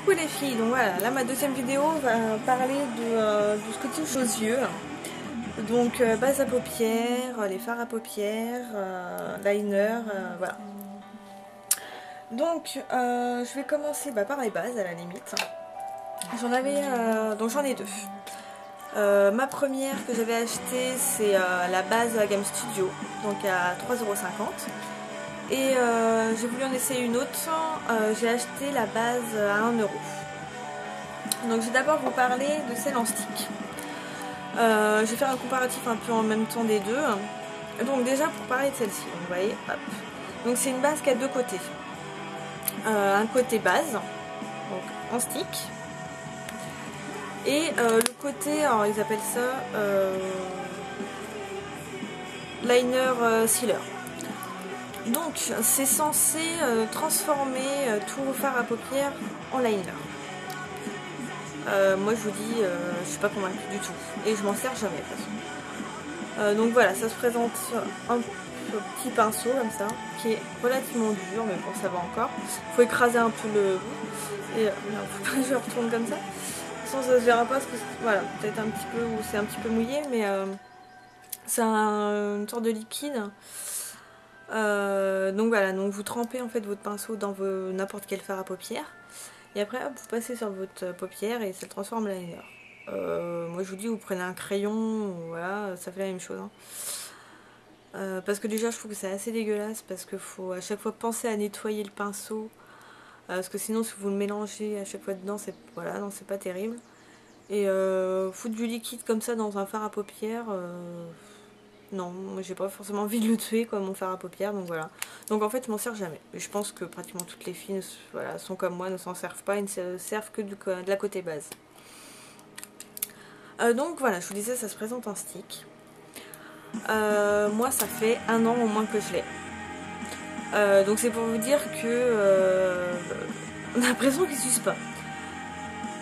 Coucou les filles, donc voilà, là ma deuxième vidéo va parler de ce que touche aux yeux. Donc base à paupières, les fards à paupières, liner, voilà. Donc je vais commencer par les bases à la limite. Donc j'en ai deux. Ma première que j'avais achetée c'est la base de la gamme Studio, donc à 3,50 €. Et j'ai voulu en essayer une autre, j'ai acheté la base à 1 €. Donc je vais d'abord vous parler de celle en stick. Je vais faire un comparatif un peu en même temps des deux. Donc déjà pour parler de celle-ci, vous voyez, hop. Donc c'est une base qui a deux côtés. Un côté base, donc en stick. Et le côté, alors ils appellent ça liner sealer. Donc c'est censé transformer tous vos fards à paupières en liner. Moi je vous dis, je suis pas convaincue du tout et je m'en sers jamais de toute façon. Donc voilà, ça se présente un petit pinceau comme ça qui est relativement dur, mais bon ça va encore. Faut écraser un peu le bout et non, faut pas que je retourne comme ça. Sinon ça se verra pas parce que voilà, peut-être un petit peu où c'est un petit peu mouillé, mais c'est une sorte de liquide. Donc voilà, donc vous trempez en fait votre pinceau dans n'importe quel fard à paupières et après hop, vous passez sur votre paupière et ça le transforme en liner. Moi je vous dis, vous prenez un crayon, voilà, ça fait la même chose. Parce que déjà je trouve que c'est assez dégueulasse parce qu'il faut à chaque fois penser à nettoyer le pinceau parce que sinon si vous le mélangez à chaque fois dedans, c'est voilà, non, c'est pas terrible. Et foutre du liquide comme ça dans un fard à paupières, non, moi j'ai pas forcément envie de le tuer comme mon fard à paupières, donc voilà. Donc en fait je m'en sers jamais. Je pense que pratiquement toutes les filles voilà, sont comme moi, ne s'en servent pas, ils ne se servent que de la côté base. Donc voilà, je vous disais, ça se présente en stick. Moi ça fait 1 an au moins que je l'ai. Donc c'est pour vous dire que on a l'impression qu'il ne s'use pas.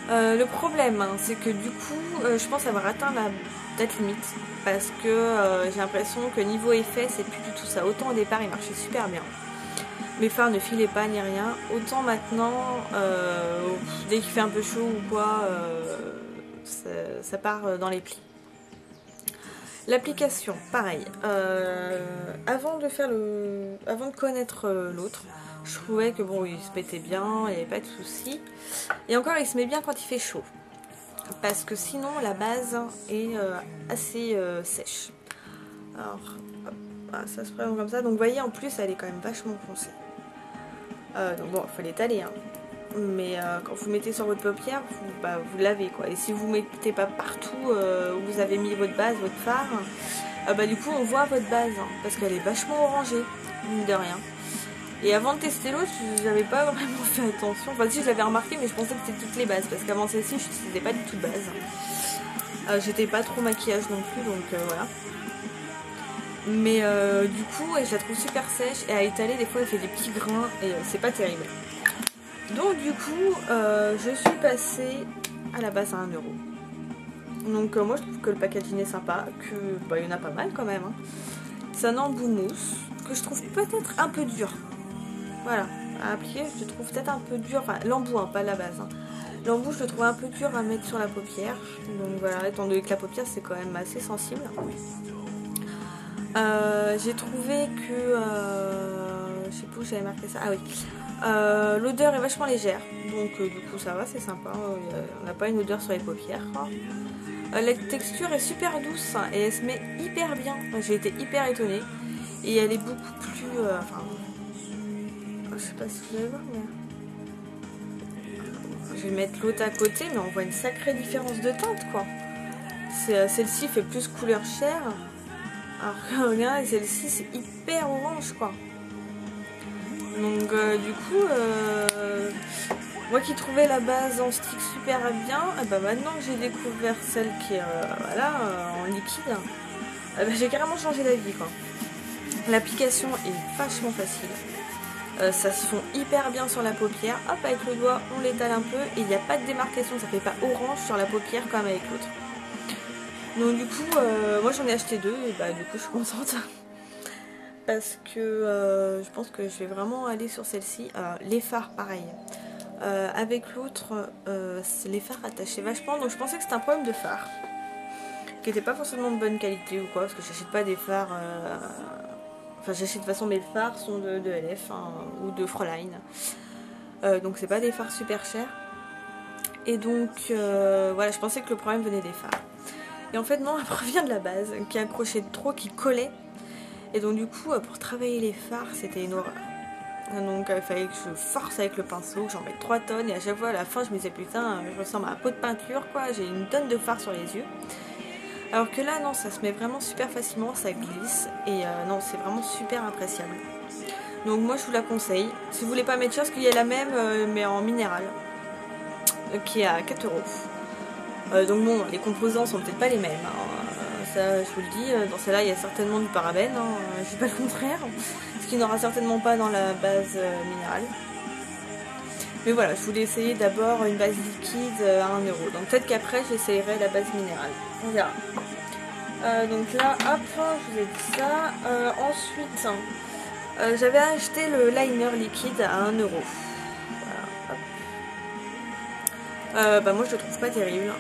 Le problème, c'est que du coup, je pense avoir atteint la date limite parce que j'ai l'impression que niveau effet, c'est plus du tout ça. Autant au départ, il marchait super bien. Mes fards ne filaient pas ni rien. Autant maintenant, dès qu'il fait un peu chaud ou quoi, ça part dans les plis. L'application, pareil. Avant de connaître l'autre, je trouvais que bon, il se pétait bien, il n'y avait pas de soucis. Et encore, il se met bien quand il fait chaud. Parce que sinon, la base est assez sèche. Alors, hop, voilà, ça se présente comme ça. Donc, vous voyez, en plus, elle est quand même vachement foncée. Donc, bon, il faut l'étaler. Hein. Mais quand vous mettez sur votre paupière, vous lavez quoi. Et si vous ne mettez pas partout où vous avez mis votre base, votre fard, du coup, on voit votre base. Hein, parce qu'elle est vachement orangée, mine de rien. Et avant de tester l'autre, j'avais pas vraiment fait attention. Enfin si, je l'avais remarqué, mais je pensais que c'était toutes les bases. Parce qu'avant celle-ci, je n'utilisais pas du tout de base. J'étais pas trop maquillage non plus, donc voilà. Mais du coup, je la trouve super sèche. Et à étaler, des fois, elle fait des petits grains. Et c'est pas terrible. Donc du coup, je suis passée à la base à 1 €. Donc moi, je trouve que le packaging est sympa. Il y en a pas mal quand même. Hein. C'est un embout mousse que je trouve peut-être un peu dur. Voilà, à appliquer, je le trouve peut-être un peu dur, enfin l'embout, hein, pas la base. Hein. L'embout, je le trouve un peu dur à mettre sur la paupière. Donc voilà, étant donné que la paupière, c'est quand même assez sensible. J'ai trouvé que... je sais plus où j'avais marqué ça. Ah oui. L'odeur est vachement légère. Donc du coup, ça va, c'est sympa. On n'a pas une odeur sur les paupières. La texture est super douce hein, et elle se met hyper bien. J'ai été hyper étonnée. Et elle est beaucoup plus... je sais pas si vous allez voir, mais... Je vais mettre l'autre à côté, mais on voit une sacrée différence de teinte, quoi. Celle-ci fait plus couleur chair. Alors que, regardez, celle-ci, c'est hyper orange, quoi. Donc, du coup, moi qui trouvais la base en stick super bien, maintenant que j'ai découvert celle qui est, en liquide, j'ai carrément changé d'avis, quoi. L'application est vachement facile. Ça se fond hyper bien sur la paupière. Hop, avec le doigt, on l'étale un peu. Et il n'y a pas de démarcation, ça fait pas orange sur la paupière comme avec l'autre. Donc du coup, moi j'en ai acheté deux. Et du coup, je suis contente. Parce que je pense que je vais vraiment aller sur celle-ci. Les fards, pareil. Avec l'autre, les phares attachaient vachement, donc je pensais que c'était un problème de phare. Qui n'était pas forcément de bonne qualité ou quoi, parce que j'achète pas des phares... Enfin j'achète de toute façon, mes phares sont de LF hein, ou de Fräulein. Donc c'est pas des phares super chers. Et donc voilà, je pensais que le problème venait des phares. Et en fait non, elle provient de la base, qui accrochait trop, qui collait. Et donc du coup, pour travailler les phares, c'était une horreur. Donc il fallait que je force avec le pinceau, que j'en mette 3 tonnes. Et à chaque fois à la fin, je me disais putain, je ressemble à un pot de peinture quoi, j'ai une tonne de fard sur les yeux. Alors que là, non, ça se met vraiment super facilement, ça glisse. Et non, c'est vraiment super appréciable. Donc moi, je vous la conseille. Si vous voulez pas mettre cher, parce qu'il y a la même, mais en minéral, qui est à 4 €. Donc bon, les composants sont peut-être pas les mêmes. Hein. Ça, je vous le dis, dans celle-là, il y a certainement du parabène. Hein. Je dis pas le contraire. Ce qu'il n'y aura certainement pas dans la base minérale. Mais voilà, je voulais essayer d'abord une base liquide à 1 €. Donc peut-être qu'après, j'essayerai la base minérale. On verra. Donc là, hop, je vous ai dit ça. Ensuite, j'avais acheté le liner liquide à 1 €. Voilà, bah moi je le trouve pas terrible.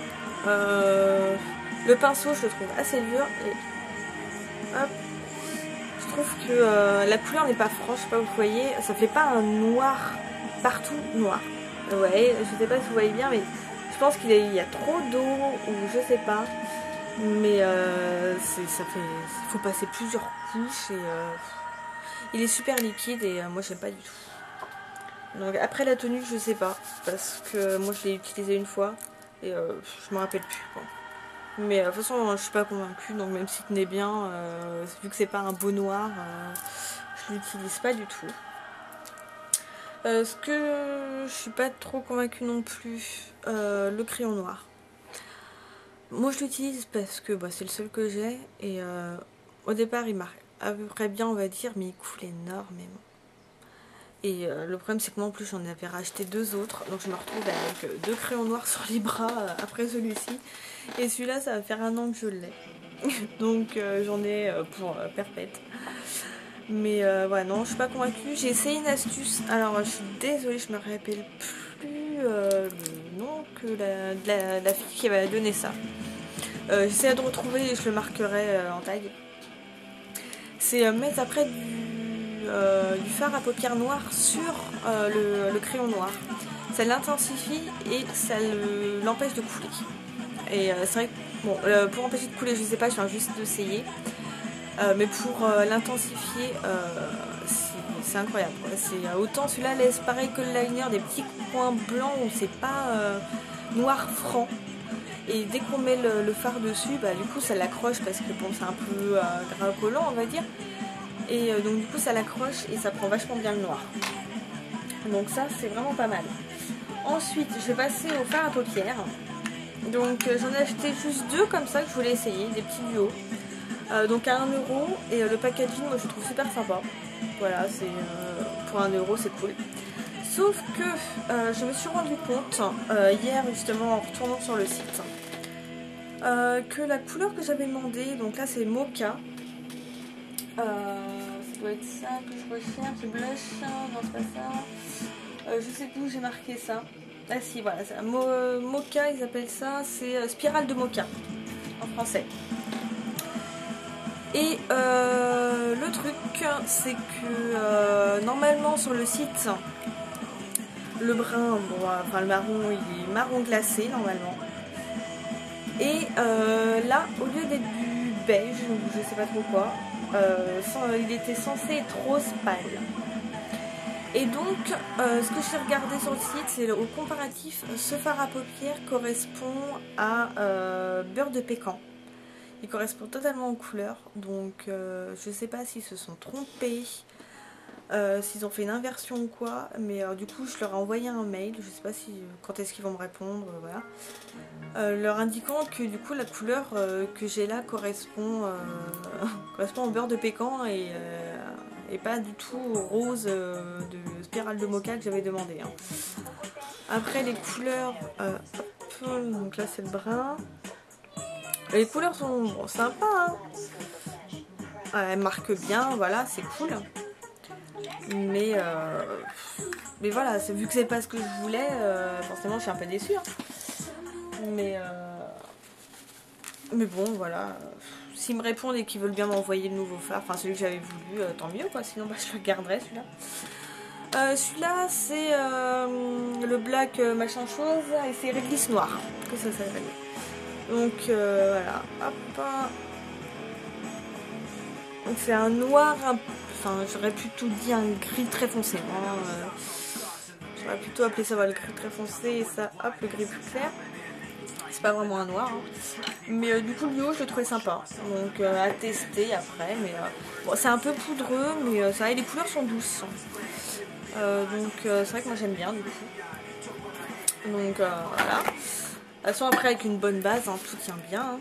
Le pinceau je le trouve assez dur et hop, je trouve que la couleur n'est pas franche, je sais pas vous voyez, ça fait pas un noir partout noir. Ouais, je sais pas si vous voyez bien mais je pense qu'il y a trop d'eau ou je sais pas. Mais il faut passer plusieurs couches et il est super liquide et moi j'aime pas du tout. Donc après la tenue je sais pas parce que moi je l'ai utilisé une fois et je me rappelle plus quoi. Mais de toute façon je suis pas convaincue donc même s'il tenait bien, vu que c'est pas un beau noir, je l'utilise pas du tout. Ce que je suis pas trop convaincue non plus, le crayon noir. Moi je l'utilise parce que bah, c'est le seul que j'ai et au départ il marque à peu près bien on va dire mais il coule énormément. Et le problème c'est que moi en plus j'en avais racheté 2 autres donc je me retrouve avec 2 crayons noirs sur les bras après celui-ci. Et celui-là ça va faire 1 an que je l'ai. Donc j'en ai pour perpète. Mais voilà non je suis pas convaincue. J'ai essayé une astuce. Alors je suis désolée je me rappelle plus le nom que la fille qui m'a donné ça. J'essaie de retrouver et je le marquerai en tag. C'est mettre après du fard à paupières noires sur le crayon noir. Ça l'intensifie et ça l'empêche de couler. Et c'est vrai que bon, pour empêcher de couler, je sais pas, je viens juste d'essayer. Mais pour l'intensifier, c'est incroyable. Autant celui-là laisse pareil que le liner des petits points blancs où c'est pas noir franc. Et dès qu'on met le fard dessus, bah, du coup ça l'accroche parce que bon, c'est un peu gras collant on va dire. Et donc du coup ça l'accroche et ça prend vachement bien le noir. Donc ça c'est vraiment pas mal. Ensuite je vais passer au fard à paupières. Donc j'en ai acheté juste 2 comme ça que je voulais essayer, des petits duos. Donc à 1 € et le packaging moi je trouve super sympa. Voilà, c'est pour 1 € c'est cool. Sauf que je me suis rendu compte hier justement en retournant sur le site que la couleur que j'avais demandé, donc là c'est Mocha, ça doit être ça que je recherche, blush, non c'est pas ça, je sais plus où j'ai marqué ça, ah si voilà, Mocha ils appellent ça, c'est spirale de Mocha en français. Et le truc c'est que normalement sur le site le brun, bon, enfin le marron, il est marron glacé normalement. Et là, au lieu d'être du beige ou je sais pas trop quoi, il était censé être rose pâle. Et donc, ce que j'ai regardé sur le site, c'est au comparatif, ce fard à paupières correspond à beurre de pécan. Il correspond totalement aux couleurs, donc je sais pas s'ils se sont trompés. S'ils ont fait une inversion ou quoi, mais du coup je leur ai envoyé un mail, je sais pas quand est-ce qu'ils vont me répondre, voilà, leur indiquant que du coup la couleur que j'ai là correspond au beurre de pécan et pas du tout au rose de spirale de Mocha que j'avais demandé. Hein. Après les couleurs, donc là c'est le brun, les couleurs sont bon, sympas, hein. Elles marquent bien, voilà, c'est cool. Mais Mais voilà, vu que c'est pas ce que je voulais, forcément je suis un peu déçue. Hein. Mais bon, voilà. S'ils me répondent et qu'ils veulent bien m'envoyer le nouveau phare, enfin celui que j'avais voulu, tant mieux quoi, sinon bah, je le garderai celui-là. Celui-là c'est le black machin chose et c'est réglisse noire que ça s'appelle. Donc voilà, hop. Donc c'est un noir, enfin j'aurais plutôt dit un gris très foncé. Hein, j'aurais plutôt appelé ça le gris très foncé et ça, hop, le gris plus clair. C'est pas vraiment un noir. Hein. Mais du coup le haut je le trouvais sympa. Donc à tester après. Mais bon, c'est un peu poudreux, mais ça, et les couleurs sont douces. Donc c'est vrai que moi j'aime bien du coup. Donc voilà. De toute façon après avec une bonne base, hein, tout tient bien. Hein.